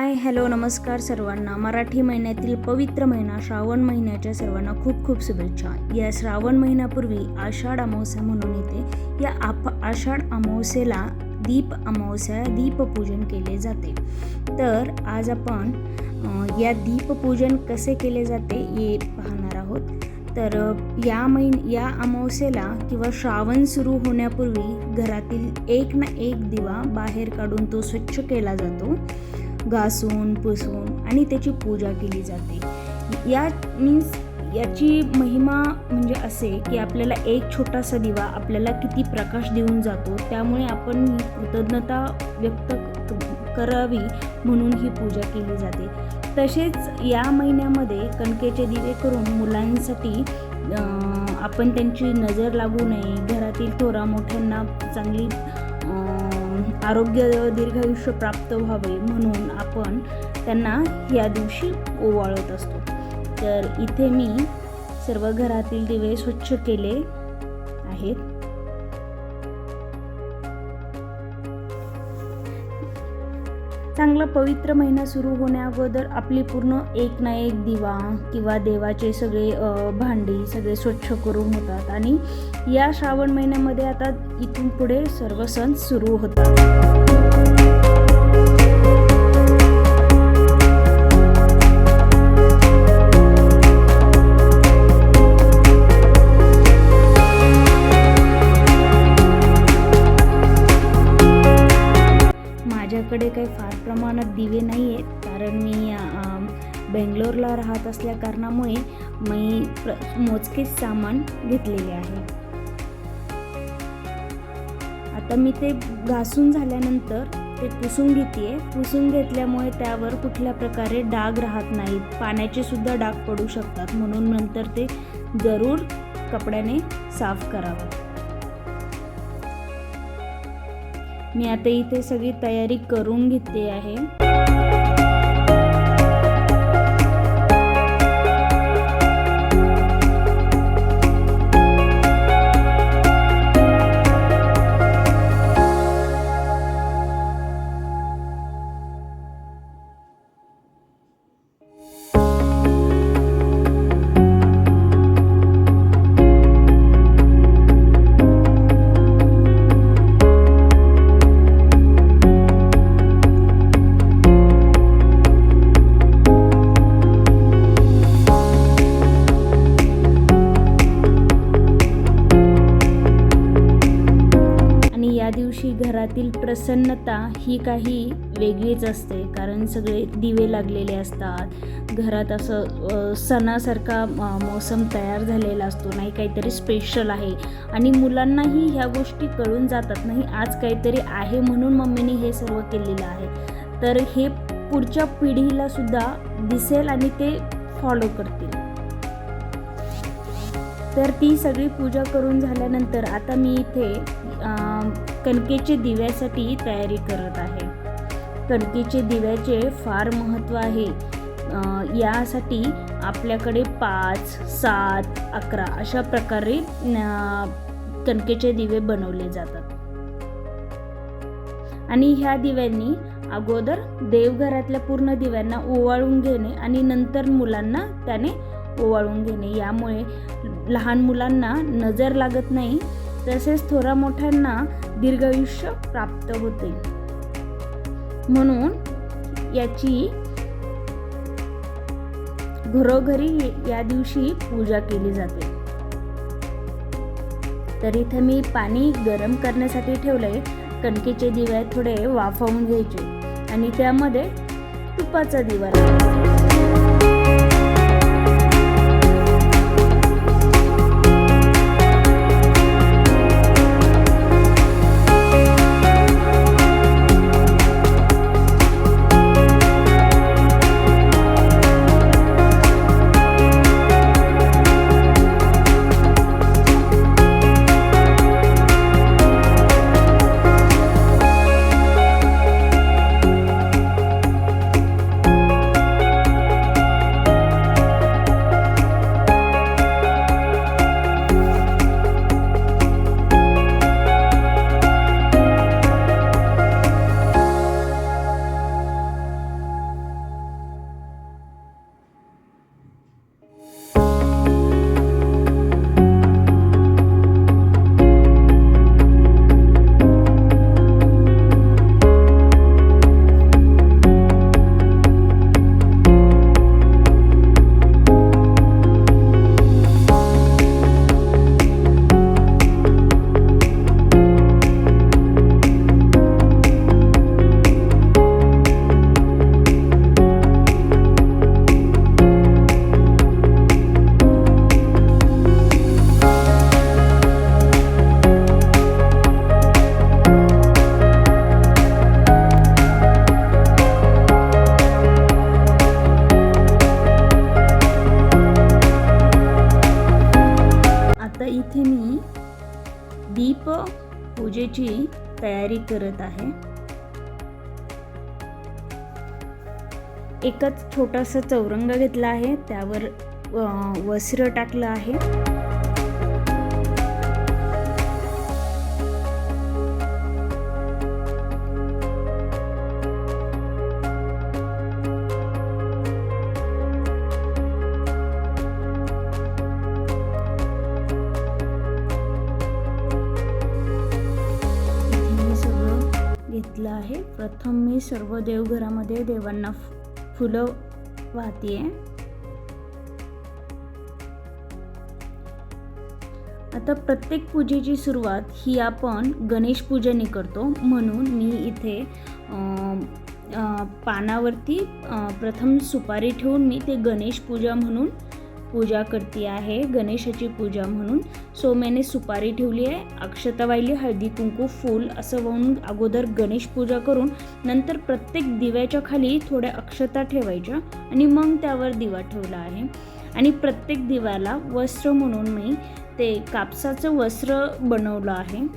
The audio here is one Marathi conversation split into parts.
हाय हॅलो नमस्कार सर्वांना. मराठी महिन्यातील पवित्र महिना श्रावण महिन्याच्या सर्वांना खूप खूप शुभेच्छा. या श्रावण महिन्यापूर्वी आषाढ अमावस्या म्हणून येते. या आषाढ अमावस्येला दीप अमावस्या दीपपूजन केले जाते. तर आज आपण या दीपपूजन कसे केले जाते हे पाहणार आहोत. तर या अमावस्येला किंवा श्रावण सुरू होण्यापूर्वी घरातील एक ना एक दिवा बाहेर काढून तो स्वच्छ केला जातो, घासून पुसून, आणि त्याची पूजा केली जाते. याची महिमा म्हणजे असे की आपल्याला एक छोटासा दिवा आपल्याला किती प्रकाश देऊन जातो. त्यामुळे आपण कृतज्ञता व्यक्त करावी म्हणून ही पूजा केली जाते. तसेच या महिन्यामध्ये कणकेचे दिवे करून मुलांसाठी आपण त्यांची नजर लागू नये, घरातील थोरा मोठ्यांना चांगली आरोग्य दीर्घायुष्य प्राप्त व्हावे म्हणून आपण त्यांना या दिवशी ओवाळत असतो. तर इथे मी सर्व घरातील दिवे स्वच्छ केले आहेत. चांगला पवित्र महिना सुरू होण्याअगोदर आपली पूर्ण एक ना एक दिवा किंवा देवाचे सगळे भांडी सगळे स्वच्छ करून होतात. आणि या श्रावण महिन्यामध्ये आता इथून पुढे सर्व सण सुरू होतात. माझ्याकडे काही फार प्रमाणात दिवे नाही आहेत, कारण मी बेंगलोरला राहत असल्या कारणामुळे मी मोजकेच सामान घेतलेले आहे. आता मी ते घासून झाल्यानंतर ते पुसून घेते. पुसून घेतल्यामुळे त्यावर कुठल्या प्रकारे डाग राहत नाहीत, पाण्याचे सुद्धा डाग पडू शकतात, म्हणून नंतर ते जरूर कपड्याने साफ करावं. मी आता इथे सगळी तयारी करून घेते आहे. या दिवशी घरातील प्रसन्नता ही काही वेगळीच असते, कारण सगळे दिवे लागलेले असतात. घरात असं सणासारखा मौसम तयार झालेला असतो, नाही काहीतरी स्पेशल आहे. आणि मुलांनाही ह्या गोष्टी कळून जातात, नाही आज काहीतरी आहे म्हणून मम्मीने हे सर्व केलेलं आहे. तर हे पुढच्या पिढीला सुद्धा दिसेल आणि ते फॉलो करतील. तर ती सगळी पूजा करून झाल्यानंतर आता मी इथे कणकेचे दिव्यासाठी तयारी करत आहे. कणकेचे दिव्याचे फार महत्त्व आहे. यासाठी आपल्याकडे 5, 7, 11 अशा प्रकारे कणकेचे दिवे बनवले जातात. आणि ह्या दिव्यांनी अगोदर देवघरातल्या पूर्ण दिव्यांना ओवाळून घेणे आणि नंतर मुलांना त्याने ओवाळून घेणे. यामुळे लहान मुलांना नजर लागत नाही, तसेच थोरा मोठ्यांना दीर्घायुष्य प्राप्त होते, म्हणून याची घरोघरी या दिवशी पूजा केली जाते. तर इथे मी पाणी गरम करण्यासाठी ठेवलंय. कणकेचे दिवे थोडे वाफवून घ्यायचे आणि त्यामध्ये तुपाचा दिवा लावायचा. तयारी करत आहे. एकच छोटासा चौरंग घेतला आहे, त्यावर वस्त्र टाकलं आहे. घेतलं आहे. प्रथम मी सर्व देवघरामध्ये देवांना फुलं वाहतीये. आता प्रत्येक पूजेची सुरुवात ही आपण गणेश पूजेने करतो, म्हणून मी इथे पानावरती प्रथम सुपारी ठेवून मी ते गणेश पूजा म्हणून पूजा करते आहे, गणेशाची पूजा म्हणून. सो मैंने सुपारी ठेवली आहे, अक्षता वाहिली, हळदी कुंकू फूल असं वाहून अगोदर गणेश पूजा करून नंतर प्रत्येक दिव्याच्या खाली थोड्या अक्षता ठेवायच्या आणि मग त्यावर दिवा ठेवला आहे. आणि प्रत्येक दिव्याला वस्त्र म्हणून मी ते कापसाचं वस्त्र बनवलं आहे.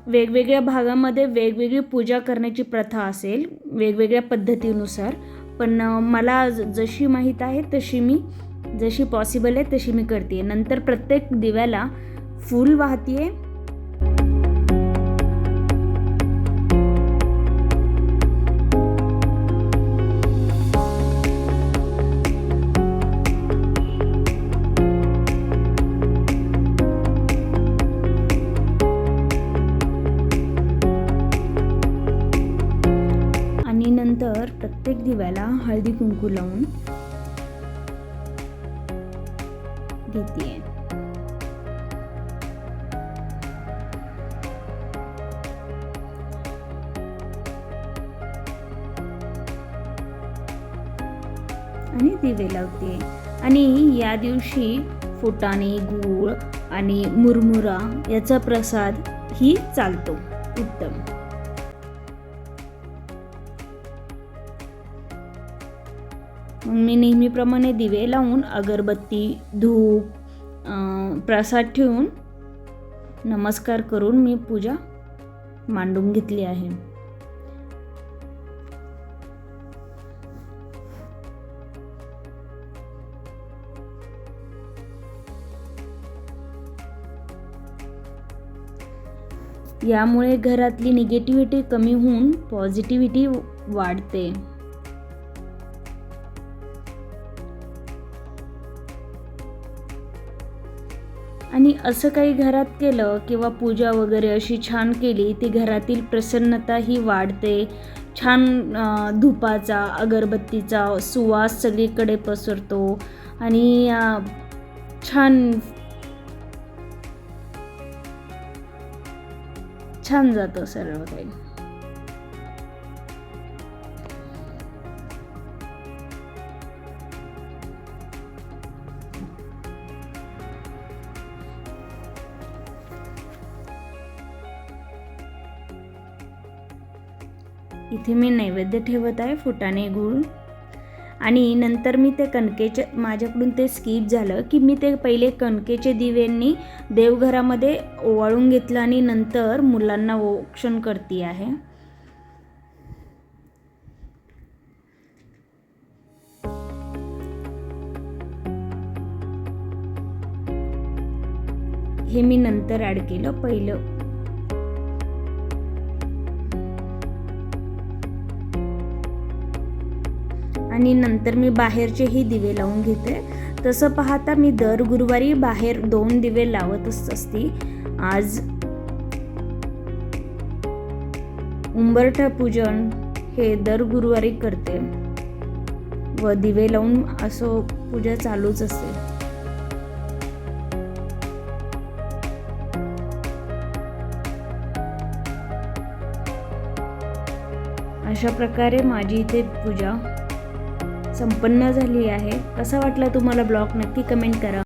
वेगवेगळ्या भागामध्ये वेगवेगळी पूजा करण्याची प्रथा असेल, वेगवेगळ्या पद्धतीनुसार, पण मला जशी माहीत आहे तशी मी जशी पॉसिबल आहे तशी मी करते. नंतर प्रत्येक दिव्याला फूल वाहते. नंतर प्रत्येक दिव्याला हळदी कुंकू लावून घेते. आणि दिवे लावते. आणि या दिवशी फुटाणे, गूळ आणि मुरमुरा याचा प्रसाद ही चालतो. उत्तम. मग मी नेहमीप्रमाणे दिवे लावून अगरबत्ती, धूप, प्रसाद ठेवून नमस्कार करून मी पूजा मांडून घेतली आहे. यामुळे घरातली निगेटिव्हिटी कमी होऊन पॉझिटिव्हिटी वाढते. आणि असं काही घरात केलं किंवा पूजा वगैरे अशी छान केली, ती घरातील प्रसन्नता ही वाढते. छान धुपाचा, अगरबत्तीचा सुवास सगळीकडे पसरतो आणि छान जातं सर्व काही. इथे मी नैवेद्य ठेवत आहे, फुटाणे, गूळ. आणि नंतर मी ते कणकेचे, माझ्याकडून ते स्किप झालं की मी ते पहिले कणकेचे दिव्यांनी देवघरामध्ये ओवाळून घेतलं आणि नंतर मुलांना औक्षण करते आहे. हे मी नंतर ॲड केलं पहिलं. आणि नंतर मी बाहेरचेही दिवे लावून घेते. तसं पाहता मी दर गुरुवारी बाहेर 2 दिवे लावतच असते. आज उंबरठा पूजन हे दर गुरुवारी करते व दिवे लावून असं पूजा चालूच असते. अशा प्रकारे माझी इथे पूजा संपन्न झाली आहे. कसा वाटला तुम्हाला ब्लॉग नक्की कमेंट करा.